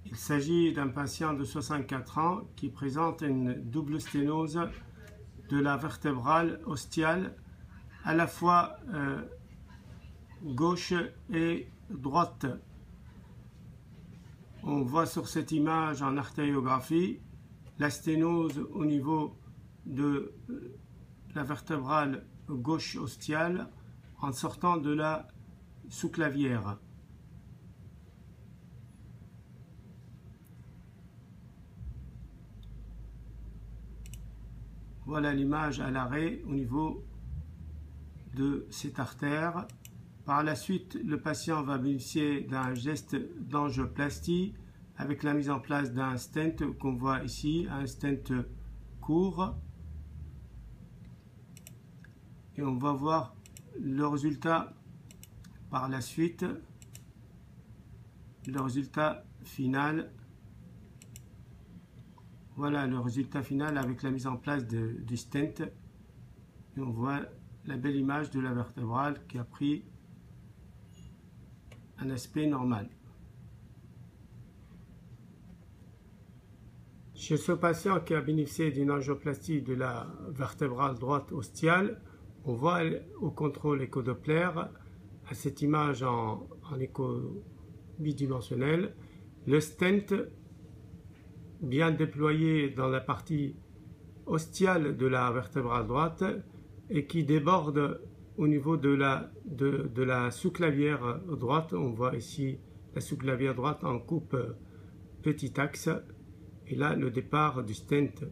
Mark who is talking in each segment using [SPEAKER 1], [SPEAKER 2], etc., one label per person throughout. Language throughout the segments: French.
[SPEAKER 1] Il s'agit d'un patient de 64 ans qui présente une double sténose de la vertébrale ostiale, à la fois gauche et droite. On voit sur cette image en artériographie la sténose au niveau de la vertébrale gauche ostiale en sortant de la sous-clavière. Voilà l'image à l'arrêt au niveau de cette artère. Par la suite, le patient va bénéficier d'un geste d'angioplastie avec la mise en place d'un stent qu'on voit ici, un stent court. Et on va voir le résultat par la suite, le résultat final. Voilà le résultat final avec la mise en place du stent. Et on voit la belle image de la vertébrale qui a pris un aspect normal. Chez ce patient qui a bénéficié d'une angioplastie de la vertébrale droite ostiale, on voit au contrôle écho-doppler, à cette image en écho bidimensionnel, le stent bien déployé dans la partie ostiale de la vertébrale droite et qui déborde au niveau de la sous-clavière droite. On voit ici la sous-clavière droite en coupe petit axe et là le départ du stent.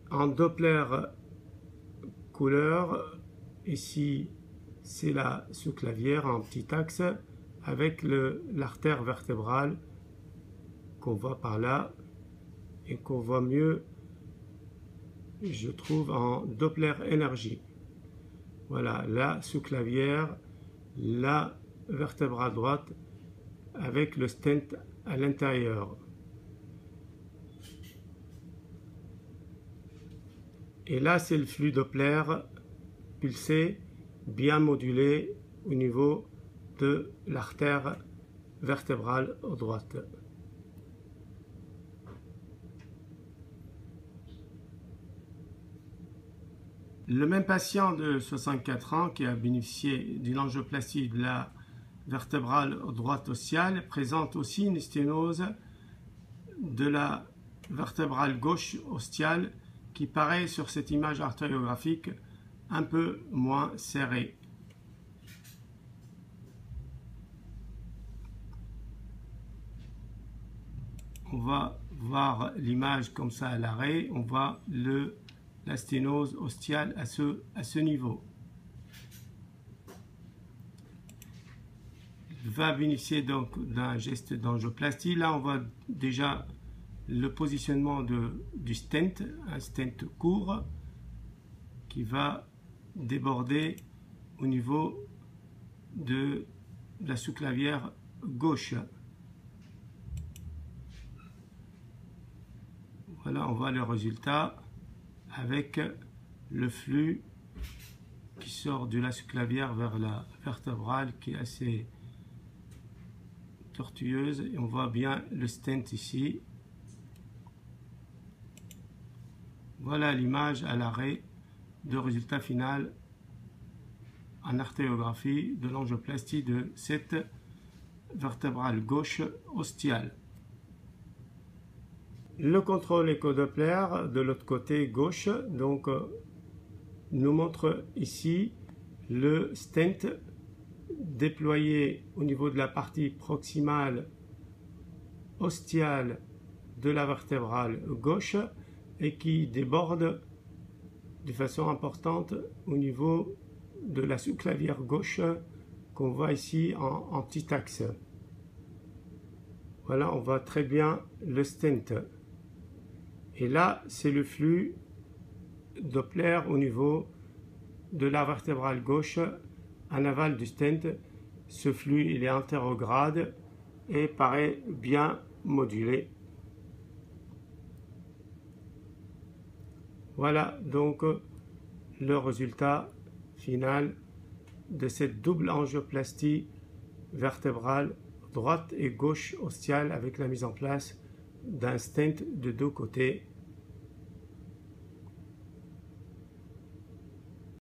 [SPEAKER 1] En Doppler couleur, ici c'est la sous-clavière en petit axe avec l'artère vertébrale qu'on voit par là et qu'on voit mieux, je trouve, en Doppler énergie. Voilà, la sous-clavière, la vertébrale droite avec le stent à l'intérieur. Et là, c'est le flux Doppler pulsé, bien modulé au niveau de l'artère vertébrale droite. Le même patient de 64 ans qui a bénéficié d'une angioplastie de la vertébrale droite ostiale présente aussi une sténose de la vertébrale gauche ostiale qui paraît sur cette image artériographique un peu moins serrée. On va voir l'image comme ça à l'arrêt, on voit la sténose ostiale à ce niveau. Il va bénéficier donc d'un geste d'angioplastie. Là, on voit déjà le positionnement du stent, un stent court qui va déborder au niveau de la sous-clavière gauche. Voilà, on voit le résultat avec le flux qui sort de la sous-clavière vers la vertébrale qui est assez tortueuse et on voit bien le stent ici. Voilà l'image à l'arrêt de résultat final en artériographie de l'angioplastie de cette vertébrale gauche ostiale. Le contrôle écho-doppler de l'autre côté gauche donc nous montre ici le stent déployé au niveau de la partie proximale ostiale de la vertébrale gauche et qui déborde de façon importante au niveau de la sous-clavière gauche qu'on voit ici en petit axe. Voilà, on voit très bien le stent. Et là, c'est le flux Doppler au niveau de la vertébrale gauche en aval du stent. Ce flux, il est antérograde et paraît bien modulé. Voilà donc le résultat final de cette double angioplastie vertébrale droite et gauche ostiale avec la mise en place d'un stent de deux côtés